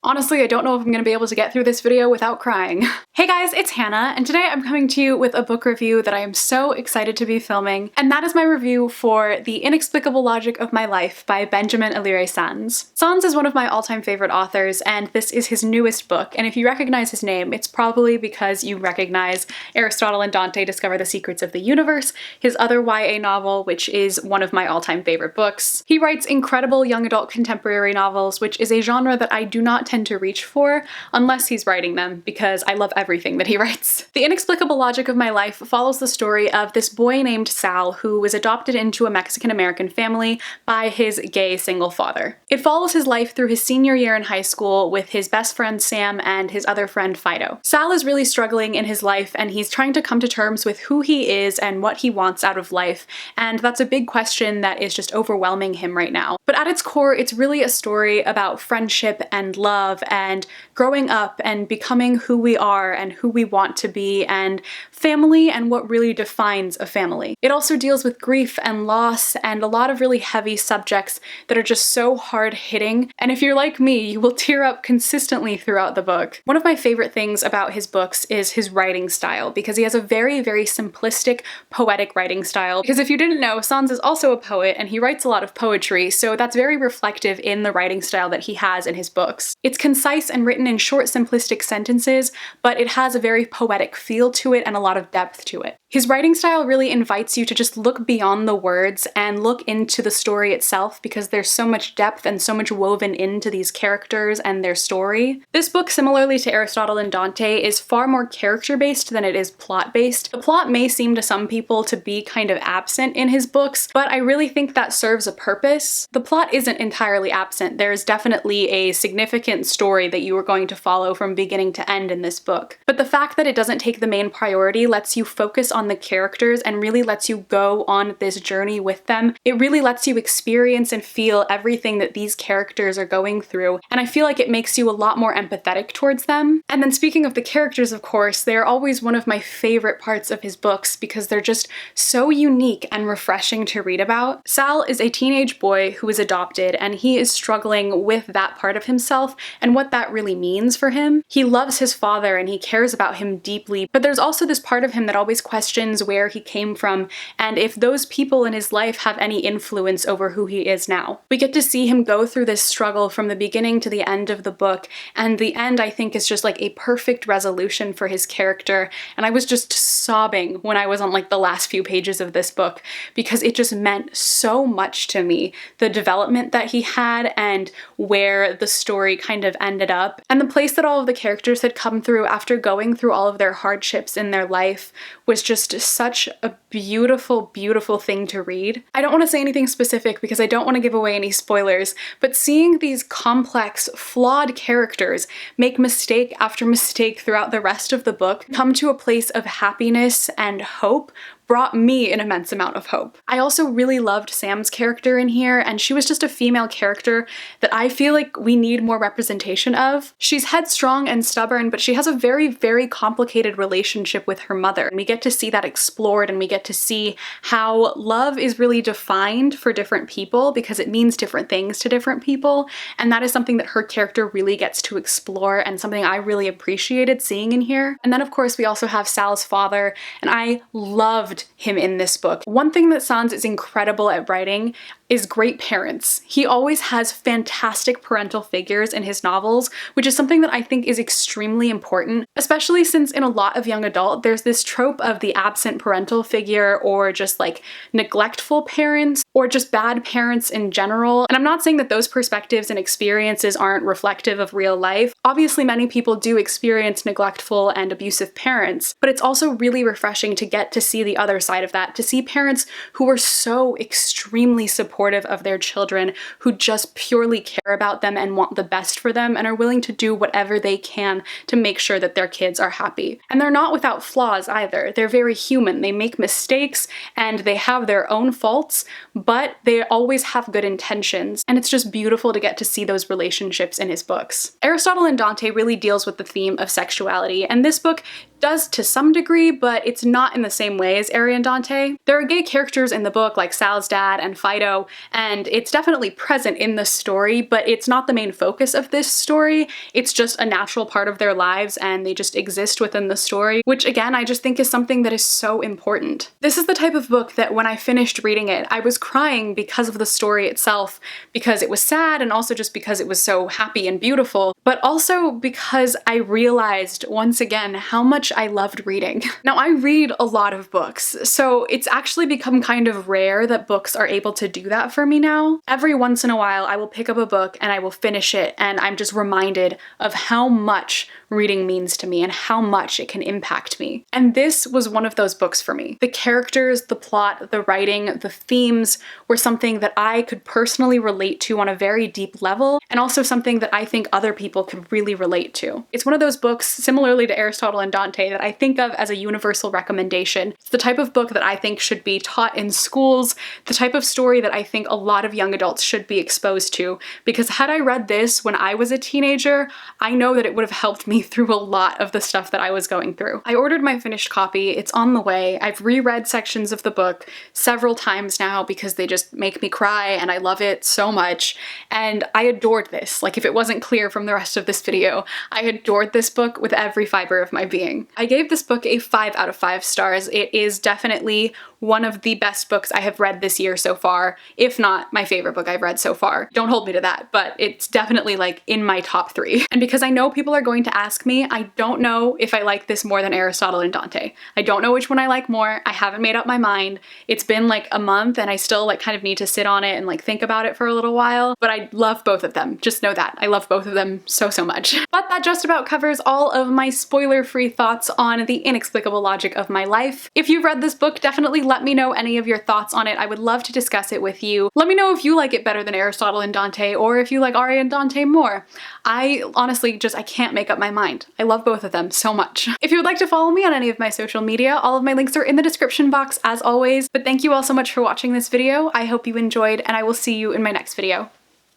Honestly, I don't know if I'm gonna be able to get through this video without crying. Hey guys, it's Hannah, and today I'm coming to you with a book review that I am so excited to be filming, and that is my review for The Inexplicable Logic of My Life by Benjamin Alire Sáenz. Sáenz is one of my all-time favorite authors, and this is his newest book, and if you recognize his name, it's probably because you recognize Aristotle and Dante Discover the Secrets of the Universe, his other YA novel, which is one of my all-time favorite books. He writes incredible young adult contemporary novels, which is a genre that I do not tend to reach for unless he's writing them, because I love everything that he writes. The Inexplicable Logic of My Life follows the story of this boy named Sal who was adopted into a Mexican-American family by his gay single father. It follows his life through his senior year in high school with his best friend Sam and his other friend Fido. Sal is really struggling in his life, and he's trying to come to terms with who he is and what he wants out of life, and that's a big question that is just overwhelming him right now. But at its core, it's really a story about friendship and love and growing up and becoming who we are and who we want to be, and family and what really defines a family. It also deals with grief and loss and a lot of really heavy subjects that are just so hard-hitting, and if you're like me, you will tear up consistently throughout the book. One of my favorite things about his books is his writing style, because he has a very, very simplistic, poetic writing style. Because if you didn't know, Sáenz is also a poet and he writes a lot of poetry, so that's very reflective in the writing style that he has in his books. It's concise and written in short, simplistic sentences, but it has a very poetic feel to it and a lot of depth to it. His writing style really invites you to just look beyond the words and look into the story itself, because there's so much depth and so much woven into these characters and their story. This book, similarly to Aristotle and Dante, is far more character-based than it is plot-based. The plot may seem to some people to be kind of absent in his books, but I really think that serves a purpose. The plot isn't entirely absent. There's definitely a significant story that you are going to follow from beginning to end in this book. But the fact that it doesn't take the main priority lets you focus on the characters and really lets you go on this journey with them. It really lets you experience and feel everything that these characters are going through, and I feel like it makes you a lot more empathetic towards them. And then speaking of the characters, of course, they're always one of my favorite parts of his books because they're just so unique and refreshing to read about. Sal is a teenage boy who is adopted, and he is struggling with that part of himself and what that really means for him. He loves his father and he cares about him deeply, but there's also this part of him that always questions where he came from and if those people in his life have any influence over who he is now. We get to see him go through this struggle from the beginning to the end of the book, and the end, I think, is just like a perfect resolution for his character, and I was just sobbing when I was on like the last few pages of this book because it just meant so much to me. The development that he had and where the story kind of ended up, and the place that all of the characters had come through after going through all of their hardships in their life was just such a beautiful, beautiful thing to read. I don't want to say anything specific because I don't want to give away any spoilers, but seeing these complex, flawed characters make mistake after mistake throughout the rest of the book come to a place of happiness and hope brought me an immense amount of hope. I also really loved Sam's character in here, and she was just a female character that I feel like we need more representation of. She's headstrong and stubborn, but she has a very, very complicated relationship with her mother, and we get to see that explored, and we get to see how love is really defined for different people because it means different things to different people, and that is something that her character really gets to explore and something I really appreciated seeing in here. And then of course we also have Sal's father, and I loved him in this book. One thing that Sáenz is incredible at writing is great parents. He always has fantastic parental figures in his novels, which is something that I think is extremely important, especially since in a lot of young adult, there's this trope of the absent parental figure or just like neglectful parents or just bad parents in general. And I'm not saying that those perspectives and experiences aren't reflective of real life. Obviously, many people do experience neglectful and abusive parents, but it's also really refreshing to get to see the other side of that, to see parents who are so extremely supportive of their children, who just purely care about them and want the best for them and are willing to do whatever they can to make sure that their kids are happy. And they're not without flaws either. They're very human. They make mistakes and they have their own faults, but they always have good intentions. And it's just beautiful to get to see those relationships in his books. Aristotle and Dante really deals with the theme of sexuality, and this book does to some degree, but it's not in the same way as Ari and Dante. There are gay characters in the book like Sal's dad and Fido, and it's definitely present in the story, but it's not the main focus of this story. It's just a natural part of their lives and they just exist within the story, which again, I just think is something that is so important. This is the type of book that when I finished reading it, I was crying because of the story itself, because it was sad and also just because it was so happy and beautiful, but also because I realized once again how much I loved reading. Now, I read a lot of books, so it's actually become kind of rare that books are able to do that for me now. Every once in a while, I will pick up a book and I will finish it, and I'm just reminded of how much reading means to me and how much it can impact me. And this was one of those books for me. The characters, the plot, the writing, the themes were something that I could personally relate to on a very deep level, and also something that I think other people could really relate to. It's one of those books, similarly to Aristotle and Dante, that I think of as a universal recommendation. It's the type of book that I think should be taught in schools, the type of story that I think a lot of young adults should be exposed to, because had I read this when I was a teenager, I know that it would have helped me through a lot of the stuff that I was going through. I ordered my finished copy, it's on the way. I've reread sections of the book several times now because they just make me cry and I love it so much. And I adored this. Like, if it wasn't clear from the rest of this video, I adored this book with every fiber of my being. I gave this book a 5 out of 5 stars. It is definitely one of the best books I have read this year so far, if not my favorite book I've read so far. Don't hold me to that, but it's definitely like in my top 3. And because I know people are going to ask me, I don't know if I like this more than Aristotle and Dante. I don't know which one I like more. I haven't made up my mind. It's been like a month and I still like kind of need to sit on it and like think about it for a little while, but I love both of them. Just know that. I love both of them so, so much. But that just about covers all of my spoiler-free thoughts on the inexplicable logic of my life. If you've read this book, definitely let me know any of your thoughts on it. I would love to discuss it with you. Let me know if you like it better than Aristotle and Dante, or if you like Ari and Dante more. I honestly I can't make up my mind. I love both of them so much. If you would like to follow me on any of my social media, all of my links are in the description box as always. But thank you all so much for watching this video. I hope you enjoyed, and I will see you in my next video.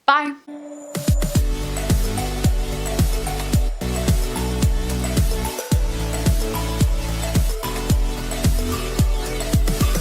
Bye!